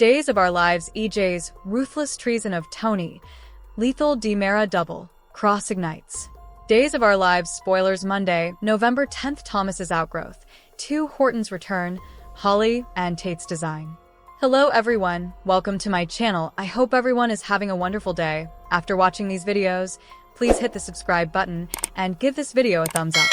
Days of Our Lives EJ's Ruthless Treason of Tony, Lethal DiMera Double, Cross Ignites. Days of Our Lives spoilers Monday, November 10th. Thomas's outgrowth, 2 Hortons return, Holly and Tate's design. Hello everyone, welcome to my channel. I hope everyone is having a wonderful day. After watching these videos, please hit the subscribe button and give this video a thumbs up.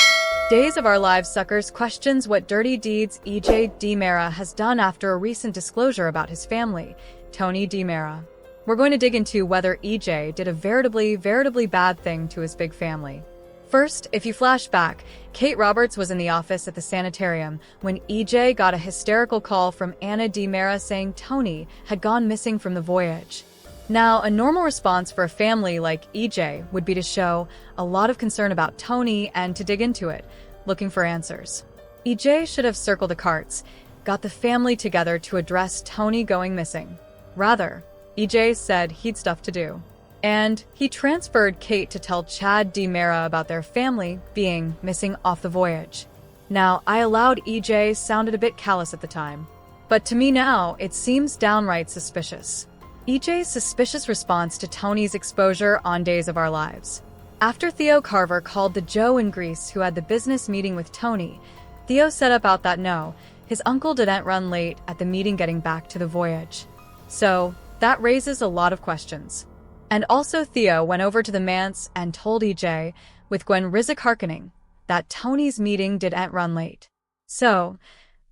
Days of Our Lives suckers questions what dirty deeds EJ DiMera has done after a recent disclosure about his family, Tony DiMera. We're going to dig into whether EJ did a veritably bad thing to his big family. First, if you flash back, Kate Roberts was in the office at the sanitarium when EJ got a hysterical call from Anna DiMera saying Tony had gone missing from the voyage. Now, a normal response for a family like EJ would be to show a lot of concern about Tony and to dig into it, looking for answers. EJ should have circled the carts, got the family together to address Tony going missing. Rather, EJ said he'd stuff to do. And he transferred Kate to tell Chad DiMera about their family being missing off the voyage. Now, I allowed EJ sounded a bit callous at the time, but to me now, it seems downright suspicious. EJ's suspicious response to Tony's exposure on Days of Our Lives. After Theo Carver called the Joe in Greece who had the business meeting with Tony, Theo said about that no, his uncle didn't run late at the meeting getting back to the voyage. So, that raises a lot of questions. And also Theo went over to the manse and told EJ, with Gwen Rizek hearkening, that Tony's meeting didn't run late. So,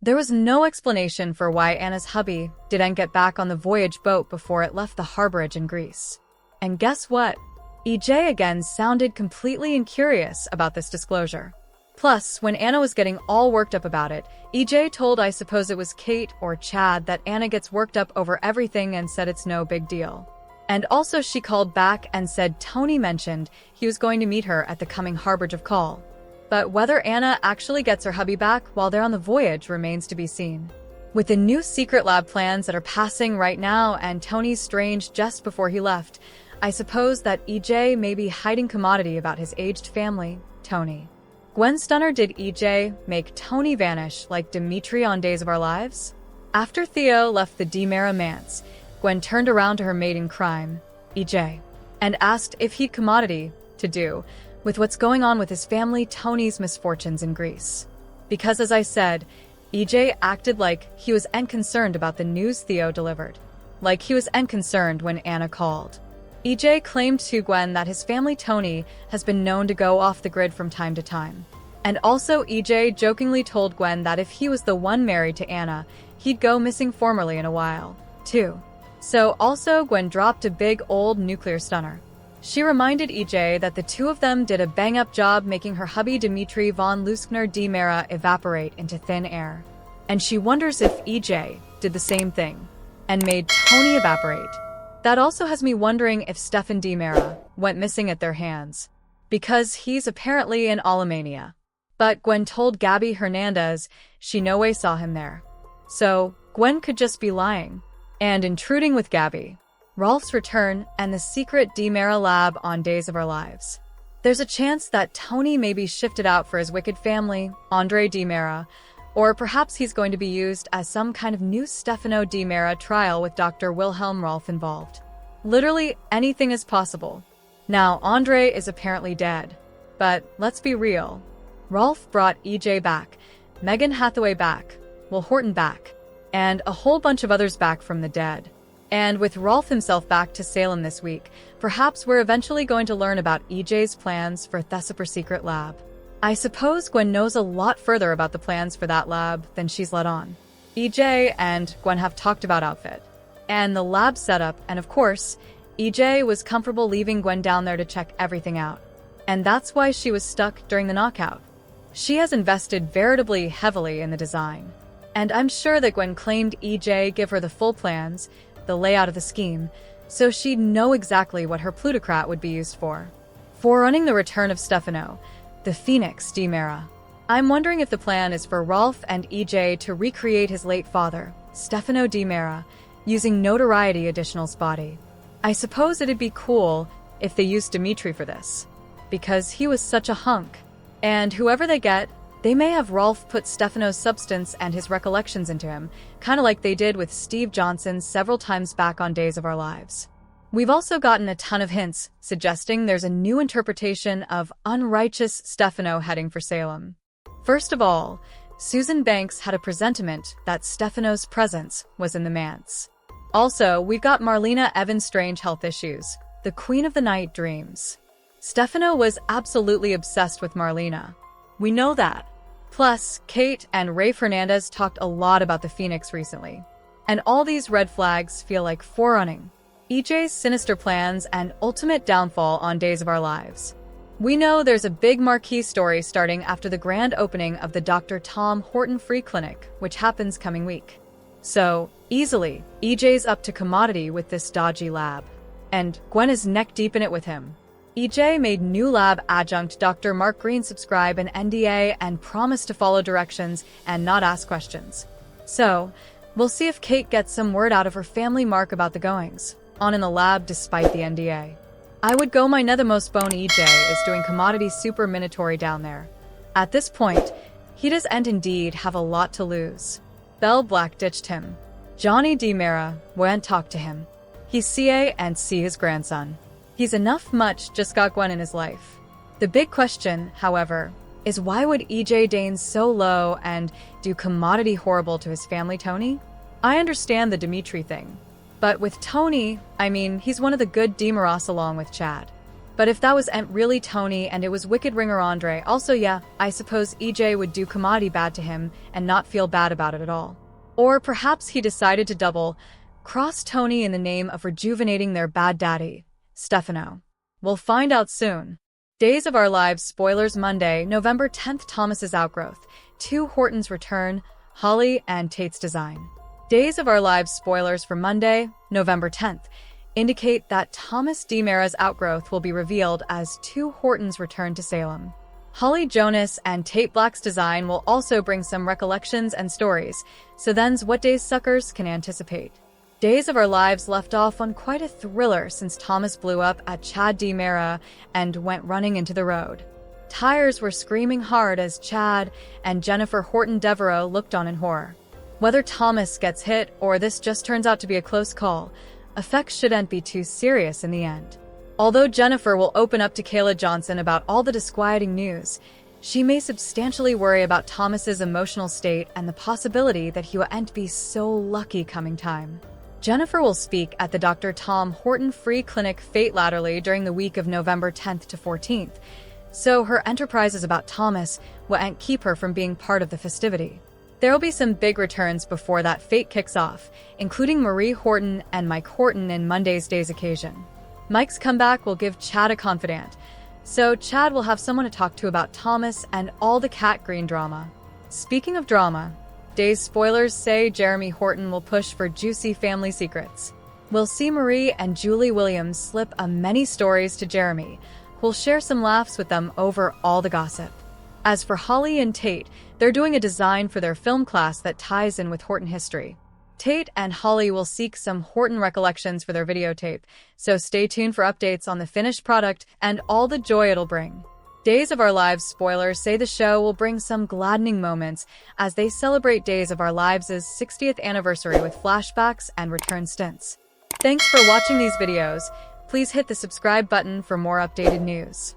there was no explanation for why Anna's hubby didn't get back on the voyage boat before it left the harborage in Greece. And guess what? EJ again sounded completely incurious about this disclosure. Plus, when Anna was getting all worked up about it, EJ told I suppose it was Kate or Chad that Anna gets worked up over everything and said it's no big deal. And also she called back and said Tony mentioned he was going to meet her at the coming harborage of call. But whether Anna actually gets her hubby back while they're on the voyage remains to be seen. With the new secret lab plans that are passing right now and Tony's strange just before he left, I suppose that EJ may be hiding commodity about his aged family, Tony. Gwen Stunner, did EJ make Tony vanish like Dimitri on Days of Our Lives? After Theo left the DiMera manse, Gwen turned around to her mate in crime, EJ, and asked if he'd commodity to do with what's going on with his family Tony's misfortunes in Greece. Because as I said, EJ acted like he was unconcerned about the news Theo delivered. Like he was unconcerned when Anna called. EJ claimed to Gwen that his family Tony has been known to go off the grid from time to time. And also EJ jokingly told Gwen that if he was the one married to Anna, he'd go missing formally in a while, too. So also Gwen dropped a big old nuclear stunner. She reminded EJ that the two of them did a bang-up job making her hubby Dimitri von Luskner DiMera evaporate into thin air. And she wonders if EJ did the same thing and made Tony evaporate. That also has me wondering if Stefan DiMera went missing at their hands, because he's apparently in Alemania. But Gwen told Gabby Hernandez she no way saw him there. So Gwen could just be lying and intruding with Gabby. Rolf's return and the secret DiMera lab on Days of Our Lives. There's a chance that Tony may be shifted out for his wicked family, Andre DiMera, or perhaps he's going to be used as some kind of new Stefano DiMera trial with Dr. Wilhelm Rolf involved. Literally anything is possible. Now, Andre is apparently dead. But let's be real. Rolf brought EJ back, Megan Hathaway back, Will Horton back, and a whole bunch of others back from the dead. And with Rolf himself back to Salem this week, perhaps we're eventually going to learn about EJ's plans for Thespier Secret Lab. I suppose Gwen knows a lot further about the plans for that lab than she's let on. EJ and Gwen have talked about outfit and the lab setup, and of course, EJ was comfortable leaving Gwen down there to check everything out. And that's why she was stuck during the knockout. She has invested veritably heavily in the design. And I'm sure that Gwen claimed EJ give her the full plans, the layout of the scheme, so she'd know exactly what her plutocrat would be used for. Forerunning the return of Stefano, the Phoenix DiMera. I'm wondering if the plan is for Rolf and EJ to recreate his late father, Stefano DiMera, using notoriety additional's body. I suppose it'd be cool if they used Dimitri for this, because he was such a hunk. And whoever they get, They may have Rolf put Stefano's substance and his recollections into him, kind of like they did with Steve Johnson several times back on Days of Our Lives. We've also gotten a ton of hints suggesting there's a new interpretation of unrighteous Stefano heading for Salem. First of all, Susan Banks had a presentiment that Stefano's presence was in the manse. Also, we've got Marlena Evans' strange health issues, the Queen of the Night dreams. Stefano was absolutely obsessed with Marlena. We know that. Plus, Kate and Ray Fernandez talked a lot about the Phoenix recently. And all these red flags feel like forerunning EJ's sinister plans and ultimate downfall on Days of Our Lives. We know there's a big marquee story starting after the grand opening of the Dr. Tom Horton Free Clinic, which happens coming week. So, easily, EJ's up to commodity with this dodgy lab. And Gwen is neck deep in it with him. EJ made new lab adjunct Dr. Mark Green subscribe an NDA and promise to follow directions and not ask questions. So, we'll see if Kate gets some word out of her family Mark about the goings on in the lab despite the NDA. I would go my nethermost bone EJ is doing commodity super minatory down there. At this point, he does and indeed have a lot to lose. Bell Black ditched him. Johnny DiMera went talk to him. He's CA and see his grandson. He's enough much just got Gwen in his life. The big question, however, is why would EJ deign so low and do commodity horrible to his family Tony? I understand the Dimitri thing. But with Tony, I mean, he's one of the good DiMeras along with Chad. But if that was really Tony and it was Wicked Ringer Andre, also yeah, I suppose EJ would do commodity bad to him and not feel bad about it at all. Or perhaps he decided to double cross Tony in the name of rejuvenating their bad daddy, Stefano. We'll find out soon. Days of Our Lives spoilers Monday, November 10th. Thomas's outgrowth. 2 Hortons return, Holly and Tate's design. Days of Our Lives spoilers for Monday, November 10th, indicate that Thomas DiMera's outgrowth will be revealed as 2 Hortons return to Salem. Holly Jonas and Tate Black's design will also bring some recollections and stories, so then's what Days suckers can anticipate. Days of Our Lives left off on quite a thriller since Thomas blew up at Chad DiMera and went running into the road. Tires were screaming hard as Chad and Jennifer Horton Devereaux looked on in horror. Whether Thomas gets hit or this just turns out to be a close call, effects shouldn't be too serious in the end. Although Jennifer will open up to Kayla Johnson about all the disquieting news, she may substantially worry about Thomas's emotional state and the possibility that he won't be so lucky coming time. Jennifer will speak at the Dr. Tom Horton Free Clinic Fate Latterly during the week of November 10th to 14th, so her enterprises about Thomas won't keep her from being part of the festivity. There will be some big returns before that fate kicks off, including Marie Horton and Mike Horton in Monday's Day's occasion. Mike's comeback will give Chad a confidant, so Chad will have someone to talk to about Thomas and all the Cat Green drama. Speaking of drama, Days spoilers say Jeremy Horton will push for juicy family secrets. We'll see Marie and Julie Williams slip a many stories to Jeremy, who'll share some laughs with them over all the gossip. As for Holly and Tate, they're doing a design for their film class that ties in with Horton history. Tate and Holly will seek some Horton recollections for their videotape, so stay tuned for updates on the finished product and all the joy it'll bring. Days of Our Lives spoilers say the show will bring some gladdening moments as they celebrate Days of Our Lives' 60th anniversary with flashbacks and return stints. Thanks for watching these videos. Please hit the subscribe button for more updated news.